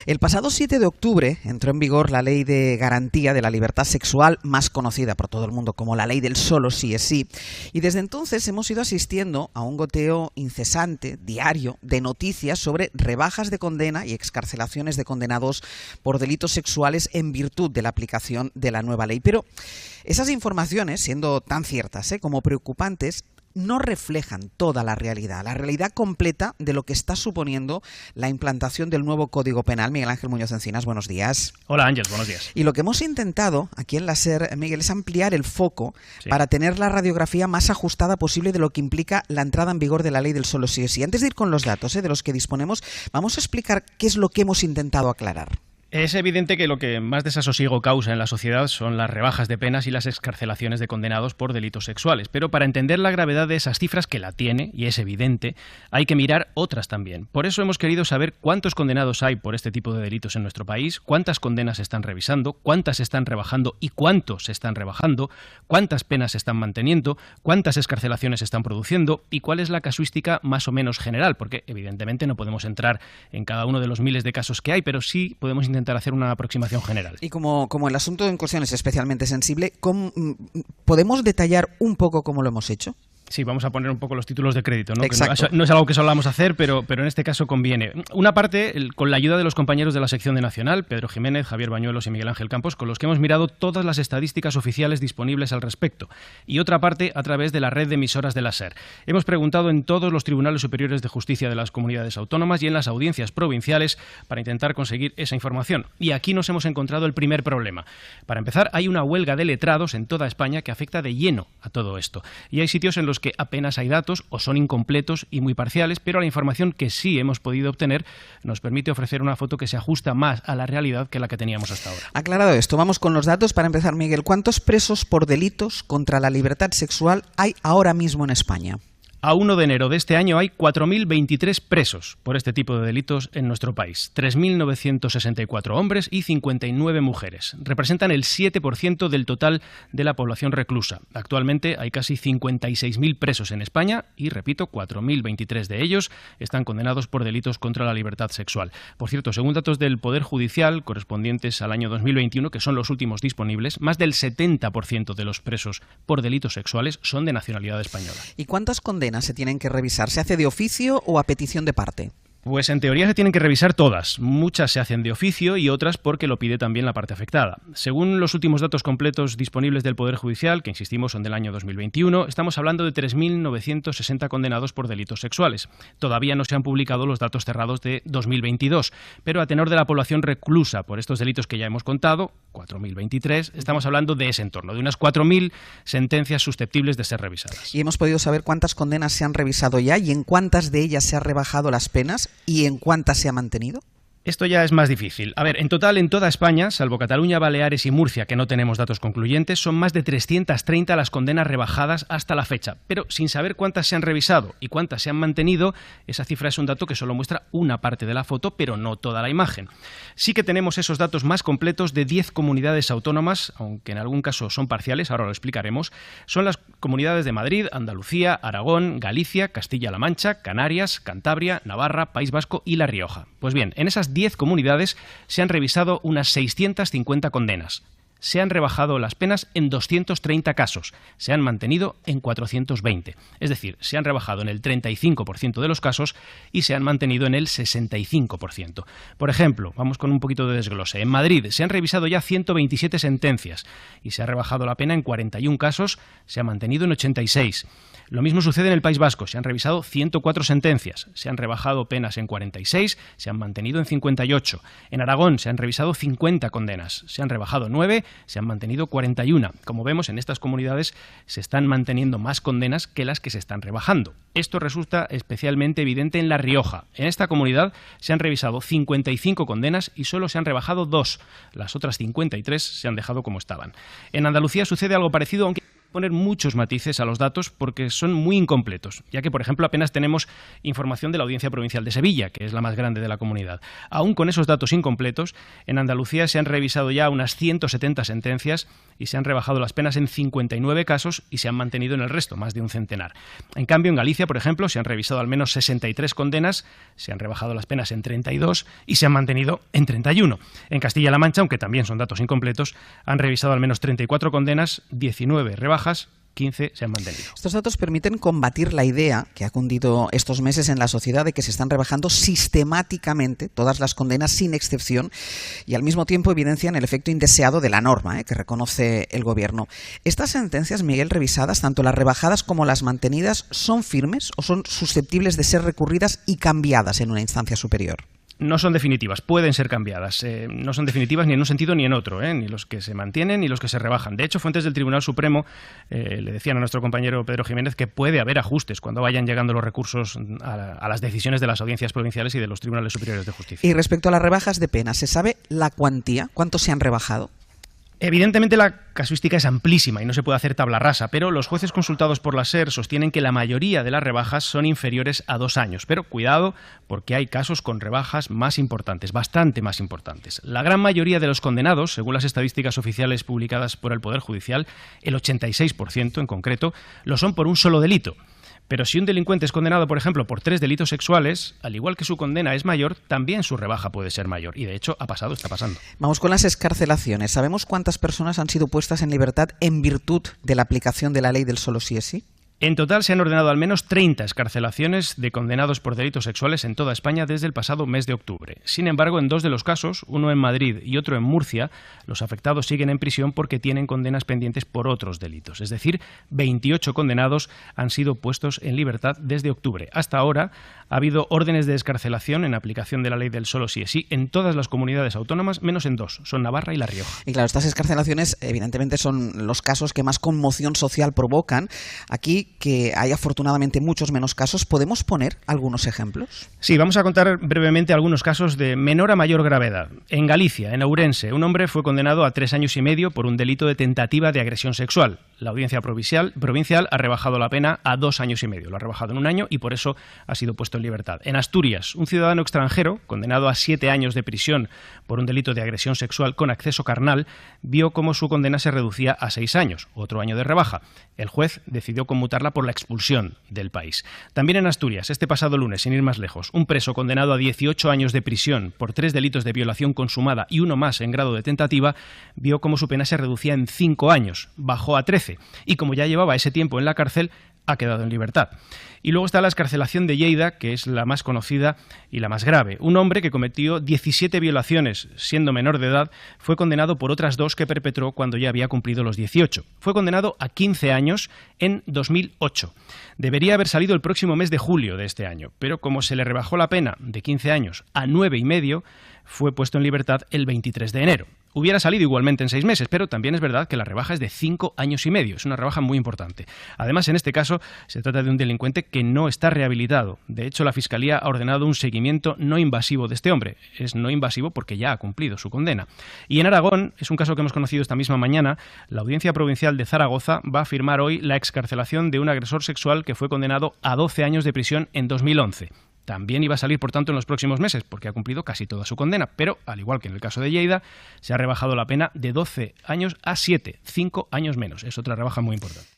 El pasado 7 de octubre entró en vigor la Ley de Garantía de la Libertad Sexual, más conocida por todo el mundo como la Ley del Solo sí es sí, y desde entonces hemos ido asistiendo a un goteo incesante, diario, de noticias sobre rebajas de condena y excarcelaciones de condenados por delitos sexuales en virtud de la aplicación de la nueva ley. Pero esas informaciones, siendo tan ciertas como preocupantes, no reflejan toda la realidad completa de lo que está suponiendo la implantación del nuevo Código Penal. Miguel Ángel Muñoz Encinas, buenos días. Hola Ángel, buenos días. Y lo que hemos intentado aquí en la SER, Miguel, es ampliar el foco para tener la radiografía más ajustada posible de lo que implica la entrada en vigor de la ley del solo sí es sí. Antes de ir con los datos de los que disponemos, vamos a explicar qué es lo que hemos intentado aclarar. Es evidente que lo que más desasosiego causa en la sociedad son las rebajas de penas y las excarcelaciones de condenados por delitos sexuales. Pero para entender la gravedad de esas cifras, que la tiene, y es evidente, hay que mirar otras también. Por eso hemos querido saber cuántos condenados hay por este tipo de delitos en nuestro país, cuántas condenas se están revisando, cuántas se están rebajando y cuántos se están rebajando, cuántas penas se están manteniendo, cuántas excarcelaciones se están produciendo y cuál es la casuística más o menos general, porque evidentemente no podemos entrar en cada uno de los miles de casos que hay, pero sí podemos intentar hacer una aproximación general. Y como el asunto en cuestión es especialmente sensible, ¿podemos detallar un poco cómo lo hemos hecho? Sí, vamos a poner un poco los títulos de crédito, ¿no? Exacto. Que no es algo que solamos hacer, pero en este caso conviene. Una parte, con la ayuda de los compañeros de la sección de Nacional, Pedro Jiménez, Javier Bañuelos y Miguel Ángel Campos, con los que hemos mirado todas las estadísticas oficiales disponibles al respecto. Y otra parte, a través de la red de emisoras de la SER. Hemos preguntado en todos los tribunales superiores de justicia de las comunidades autónomas y en las audiencias provinciales para intentar conseguir esa información. Y aquí nos hemos encontrado el primer problema. Para empezar, hay una huelga de letrados en toda España que afecta de lleno a todo esto. Y hay sitios en los que apenas hay datos o son incompletos y muy parciales, pero la información que sí hemos podido obtener nos permite ofrecer una foto que se ajusta más a la realidad que la que teníamos hasta ahora. Aclarado esto, vamos con los datos. Para empezar, Miguel, ¿cuántos presos por delitos contra la libertad sexual hay ahora mismo en España? A 1 de enero de este año hay 4.023 presos por este tipo de delitos en nuestro país. 3.964 hombres y 59 mujeres. Representan el 7% del total de la población reclusa. Actualmente hay casi 56.000 presos en España y, repito, 4.023 de ellos están condenados por delitos contra la libertad sexual. Por cierto, según datos del Poder Judicial correspondientes al año 2021, que son los últimos disponibles, más del 70% de los presos por delitos sexuales son de nacionalidad española. ¿Y cuántas condenas se tienen que revisar? ¿Se hace de oficio o a petición de parte? Pues en teoría se tienen que revisar todas. Muchas se hacen de oficio y otras porque lo pide también la parte afectada. Según los últimos datos completos disponibles del Poder Judicial, que insistimos son del año 2021, estamos hablando de 3.960 condenados por delitos sexuales. Todavía no se han publicado los datos cerrados de 2022, pero a tenor de la población reclusa por estos delitos que ya hemos contado, 4.023, estamos hablando de ese entorno, de unas 4.000 sentencias susceptibles de ser revisadas. ¿Y hemos podido saber cuántas condenas se han revisado ya y en cuántas de ellas se han rebajado las penas? ¿Y en cuántas se ha mantenido? Esto ya es más difícil. A ver, en total en toda España, salvo Cataluña, Baleares y Murcia, que no tenemos datos concluyentes, son más de 330 las condenas rebajadas hasta la fecha. Pero sin saber cuántas se han revisado y cuántas se han mantenido, esa cifra es un dato que solo muestra una parte de la foto, pero no toda la imagen. Sí que tenemos esos datos más completos de 10 comunidades autónomas, aunque en algún caso son parciales, ahora lo explicaremos. Son las comunidades de Madrid, Andalucía, Aragón, Galicia, Castilla-La Mancha, Canarias, Cantabria, Navarra, País Vasco y La Rioja. Pues bien, en esas 10 comunidades se han revisado unas 650 condenas. Se han rebajado las penas en 230 casos, se han mantenido en 420. Es decir, se han rebajado en el 35% de los casos y se han mantenido en el 65%. Por ejemplo, vamos con un poquito de desglose. En Madrid se han revisado ya 127 sentencias y se ha rebajado la pena en 41 casos, se ha mantenido en 86. Lo mismo sucede en el País Vasco. Se han revisado 104 sentencias, se han rebajado penas en 46, se han mantenido en 58. En Aragón se han revisado 50 condenas, se han rebajado 9, se han mantenido 41. Como vemos, en estas comunidades se están manteniendo más condenas que las que se están rebajando. Esto resulta especialmente evidente en La Rioja. En esta comunidad se han revisado 55 condenas y solo se han rebajado 2. Las otras 53 se han dejado como estaban. En Andalucía sucede algo parecido, aunque poner muchos matices a los datos porque son muy incompletos, ya que, por ejemplo, apenas tenemos información de la Audiencia Provincial de Sevilla, que es la más grande de la comunidad. Aún con esos datos incompletos, en Andalucía se han revisado ya unas 170 sentencias y se han rebajado las penas en 59 casos y se han mantenido en el resto, más de un centenar. En cambio, en Galicia, por ejemplo, se han revisado al menos 63 condenas, se han rebajado las penas en 32 y se han mantenido en 31. En Castilla-La Mancha, aunque también son datos incompletos, han revisado al menos 34 condenas, 19 rebajas, 15 se han mantenido. Estos datos permiten combatir la idea que ha cundido estos meses en la sociedad de que se están rebajando sistemáticamente todas las condenas sin excepción y al mismo tiempo evidencian el efecto indeseado de la norma que reconoce el Gobierno. ¿Estas sentencias, Miguel, revisadas, tanto las rebajadas como las mantenidas, son firmes o son susceptibles de ser recurridas y cambiadas en una instancia superior? No son definitivas, pueden ser cambiadas. No son definitivas ni en un sentido ni en otro, ni los que se mantienen ni los que se rebajan. De hecho, fuentes del Tribunal Supremo le decían a nuestro compañero Pedro Jiménez que puede haber ajustes cuando vayan llegando los recursos a las decisiones de las audiencias provinciales y de los tribunales superiores de justicia. Y respecto a las rebajas de pena, ¿se sabe la cuantía? ¿Cuánto se han rebajado? Evidentemente la casuística es amplísima y no se puede hacer tabla rasa, pero los jueces consultados por la SER sostienen que la mayoría de las rebajas son inferiores a 2 años. Pero cuidado, porque hay casos con rebajas más importantes, bastante más importantes. La gran mayoría de los condenados, según las estadísticas oficiales publicadas por el Poder Judicial, el 86% en concreto, lo son por un solo delito. Pero si un delincuente es condenado, por ejemplo, por 3 delitos sexuales, al igual que su condena es mayor, también su rebaja puede ser mayor. Y de hecho ha pasado, está pasando. Vamos con las excarcelaciones. ¿Sabemos cuántas personas han sido puestas en libertad en virtud de la aplicación de la ley del solo sí es sí? En total se han ordenado al menos 30 excarcelaciones de condenados por delitos sexuales en toda España desde el pasado mes de octubre. Sin embargo, en 2 de los casos, uno en Madrid y otro en Murcia, los afectados siguen en prisión porque tienen condenas pendientes por otros delitos. Es decir, 28 condenados han sido puestos en libertad desde octubre. Hasta ahora ha habido órdenes de excarcelación en aplicación de la ley del solo sí es sí en todas las comunidades autónomas, menos en 2, son Navarra y La Rioja. Y claro, estas excarcelaciones evidentemente son los casos que más conmoción social provocan. Aquí, que hay afortunadamente muchos menos casos, ¿podemos poner algunos ejemplos? Sí, vamos a contar brevemente algunos casos de menor a mayor gravedad. En Galicia, en Ourense, un hombre fue condenado a 3 años y medio por un delito de tentativa de agresión sexual. La Audiencia Provincial ha rebajado la pena a 2 años y medio. Lo ha rebajado en 1 año y por eso ha sido puesto en libertad. En Asturias, un ciudadano extranjero, condenado a 7 años de prisión por un delito de agresión sexual con acceso carnal, vio cómo su condena se reducía a 6 años, otro año de rebaja. El juez decidió conmutarla por la expulsión del país. También en Asturias, este pasado lunes, sin ir más lejos, un preso condenado a 18 años de prisión por 3 delitos de violación consumada y uno más en grado de tentativa, vio cómo su pena se reducía en 5 años, bajó a 13, y como ya llevaba ese tiempo en la cárcel, ha quedado en libertad. Y luego está la excarcelación de Lleida, que es la más conocida y la más grave. Un hombre que cometió 17 violaciones siendo menor de edad fue condenado por otras 2 que perpetró cuando ya había cumplido los 18. Fue condenado a 15 años en 2008. Debería haber salido el próximo mes de julio de este año, pero como se le rebajó la pena de 15 años a 9 y medio, fue puesto en libertad el 23 de enero. Hubiera salido igualmente en 6 meses, pero también es verdad que la rebaja es de 5 años y medio. Es una rebaja muy importante. Además, en este caso, se trata de un delincuente que no está rehabilitado. De hecho, la Fiscalía ha ordenado un seguimiento no invasivo de este hombre. Es no invasivo porque ya ha cumplido su condena. Y en Aragón, es un caso que hemos conocido esta misma mañana, la Audiencia Provincial de Zaragoza va a firmar hoy la excarcelación de un agresor sexual que fue condenado a 12 años de prisión en 2011. También iba a salir, por tanto, en los próximos meses, porque ha cumplido casi toda su condena. Pero, al igual que en el caso de Lleida, se ha rebajado la pena de 12 años a 7, 5 años menos. Es otra rebaja muy importante.